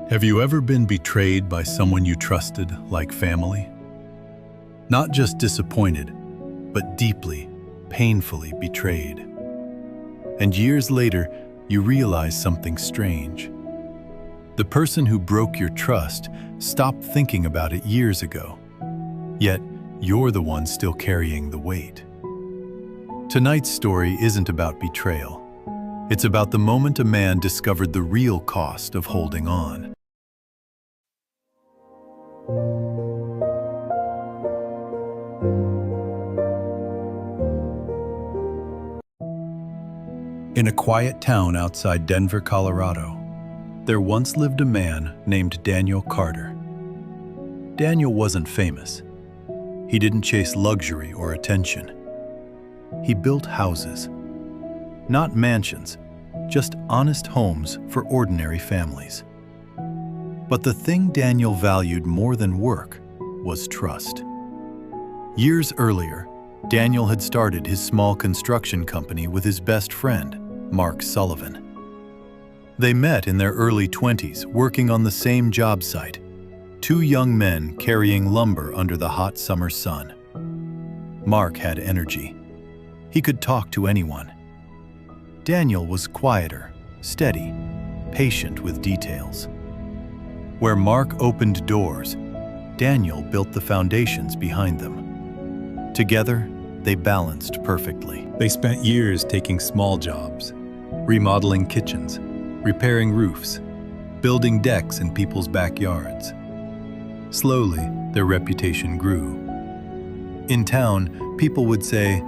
Have you ever been betrayed by someone you trusted like family? Not just disappointed, but deeply, painfully betrayed. And years later, you realize something strange. The person who broke your trust stopped thinking about it years ago. Yet, you're the one still carrying the weight. Tonight's story isn't about betrayal. It's about the moment a man discovered the real cost of holding on. In a quiet town outside Denver, Colorado, there once lived a man named Daniel Carter. Daniel wasn't famous. He didn't chase luxury or attention. He built houses. Not mansions, just honest homes for ordinary families. But the thing Daniel valued more than work was trust. Years earlier, Daniel had started his small construction company with his best friend, Mark Sullivan. They met in their early 20s, working on the same job site, two young men carrying lumber under the hot summer sun. Mark had energy. He could talk to anyone. Daniel was quieter, steady, patient with details. Where Mark opened doors, Daniel built the foundations behind them. Together, they balanced perfectly. They spent years taking small jobs, remodeling kitchens, repairing roofs, building decks in people's backyards. Slowly, their reputation grew. In town, people would say,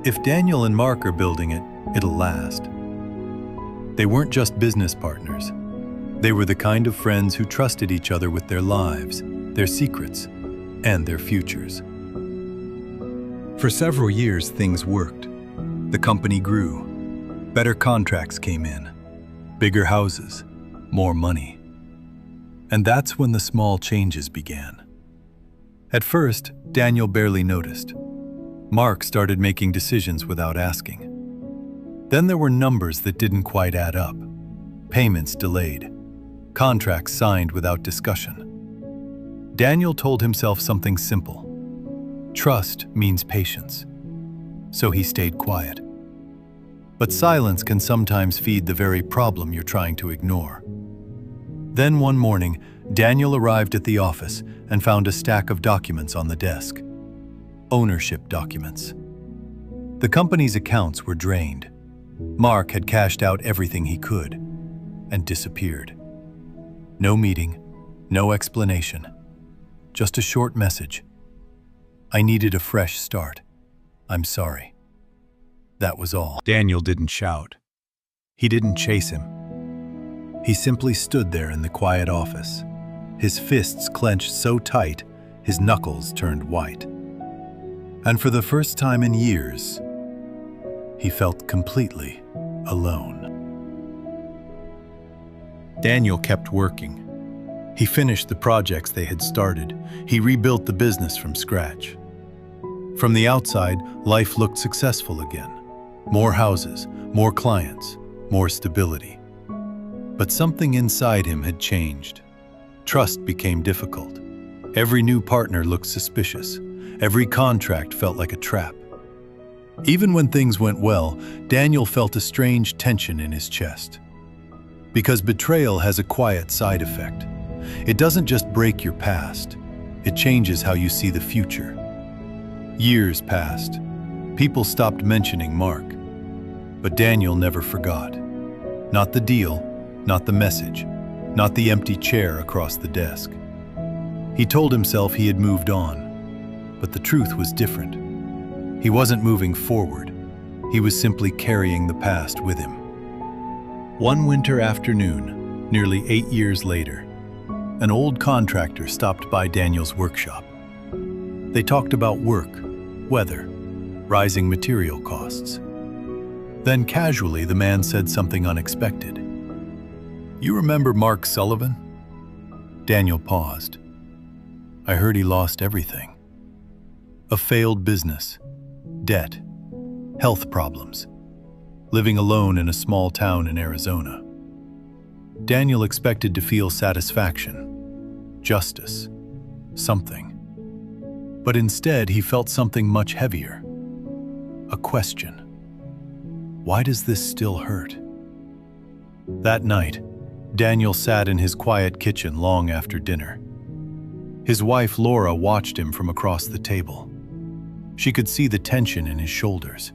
"If Daniel and Mark are building it, it'll last." They weren't just business partners. They were the kind of friends who trusted each other with their lives, their secrets, and their futures. For several years, things worked. The company grew. Better contracts came in. Bigger houses, more money. And that's when the small changes began. At first, Daniel barely noticed. Mark started making decisions without asking. Then there were numbers that didn't quite add up. Payments delayed. Contracts signed without discussion. Daniel told himself something simple. Trust means patience. So he stayed quiet. But silence can sometimes feed the very problem you're trying to ignore. Then one morning, Daniel arrived at the office and found a stack of documents on the desk. Ownership documents. The company's accounts were drained. Mark had cashed out everything he could and disappeared. No meeting, no explanation, just a short message. "I needed a fresh start. I'm sorry." That was all. Daniel didn't shout. He didn't chase him. He simply stood there in the quiet office, his fists clenched so tight, his knuckles turned white. And for the first time in years, he felt completely alone. Daniel kept working. He finished the projects they had started. He rebuilt the business from scratch. From the outside, life looked successful again. More houses, more clients, more stability. But something inside him had changed. Trust became difficult. Every new partner looked suspicious. Every contract felt like a trap. Even when things went well, Daniel felt a strange tension in his chest. Because betrayal has a quiet side effect. It doesn't just break your past, it changes how you see the future. Years passed. People stopped mentioning Mark. But Daniel never forgot. Not the deal, not the message, not the empty chair across the desk. He told himself he had moved on, but the truth was different. He wasn't moving forward. He was simply carrying the past with him. One winter afternoon, nearly 8 years later, an old contractor stopped by Daniel's workshop. They talked about work, weather, rising material costs. Then casually, the man said something unexpected. "You remember Mark Sullivan?" Daniel paused. "I heard he lost everything. A failed business, debt, health problems, living alone in a small town in Arizona." Daniel expected to feel satisfaction, justice, something. But instead, he felt something much heavier. A question. Why does this still hurt? That night, Daniel sat in his quiet kitchen long after dinner. His wife, Laura, watched him from across the table. She could see the tension in his shoulders.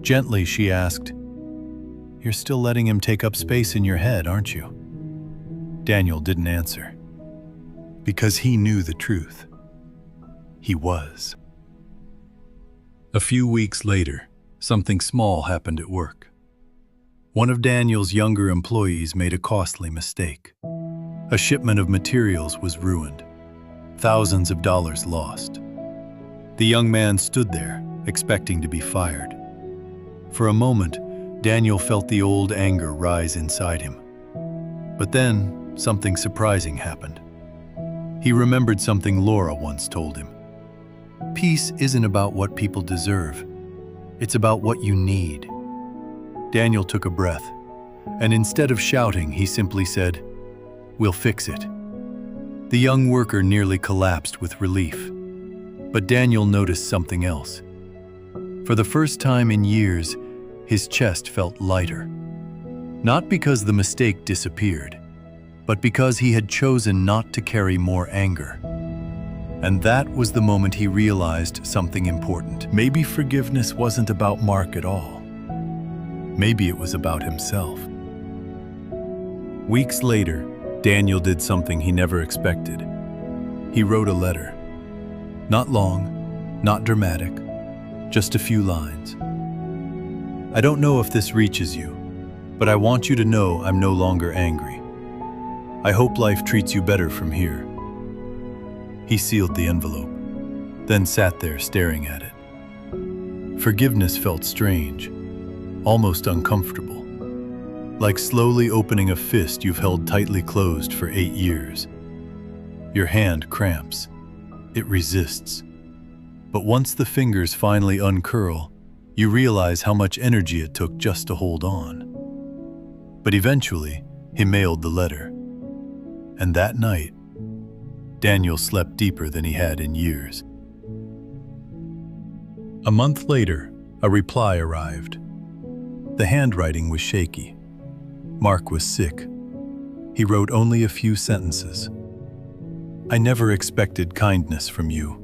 Gently, she asked, "You're still letting him take up space in your head, aren't you?" Daniel didn't answer. Because he knew the truth. He was. A few weeks later, something small happened at work. One of Daniel's younger employees made a costly mistake. A shipment of materials was ruined. Thousands of dollars lost. The young man stood there, expecting to be fired. For a moment, Daniel felt the old anger rise inside him. But then, something surprising happened. He remembered something Laura once told him. Peace isn't about what people deserve. It's about what you need. Daniel took a breath, and instead of shouting, he simply said, "We'll fix it." The young worker nearly collapsed with relief. But Daniel noticed something else. For the first time in years, his chest felt lighter. Not because the mistake disappeared, but because he had chosen not to carry more anger. And that was the moment he realized something important. Maybe forgiveness wasn't about Mark at all. Maybe it was about himself. Weeks later, Daniel did something he never expected. He wrote a letter. Not long, not dramatic, just a few lines. "I don't know if this reaches you, but I want you to know I'm no longer angry. I hope life treats you better from here." He sealed the envelope, then sat there staring at it. Forgiveness felt strange, almost uncomfortable, like slowly opening a fist you've held tightly closed for 8 years. Your hand cramps. It resists. But once the fingers finally uncurl, you realize how much energy it took just to hold on. But eventually, he mailed the letter. And that night, Daniel slept deeper than he had in years. A month later, a reply arrived. The handwriting was shaky. Mark was sick. He wrote only a few sentences. "I never expected kindness from you.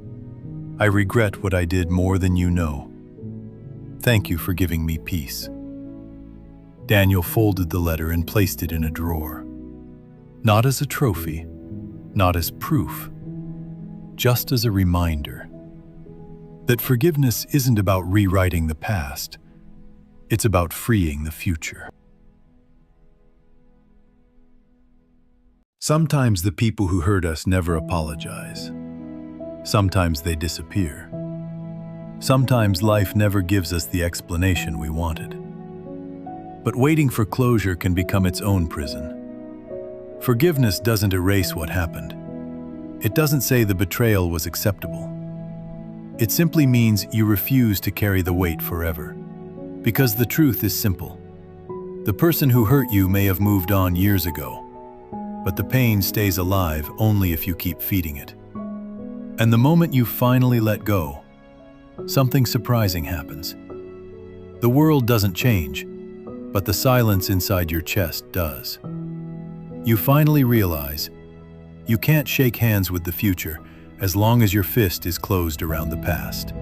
I regret what I did more than you know. Thank you for giving me peace." Daniel folded the letter and placed it in a drawer. Not as a trophy, not as proof, just as a reminder that forgiveness isn't about rewriting the past, it's about freeing the future. Sometimes the people who hurt us never apologize. Sometimes they disappear. Sometimes life never gives us the explanation we wanted. But waiting for closure can become its own prison. Forgiveness doesn't erase what happened. It doesn't say the betrayal was acceptable. It simply means you refuse to carry the weight forever. Because the truth is simple. The person who hurt you may have moved on years ago, but the pain stays alive only if you keep feeding it. And the moment you finally let go, something surprising happens. The world doesn't change, but the silence inside your chest does. You finally realize you can't shake hands with the future as long as your fist is closed around the past.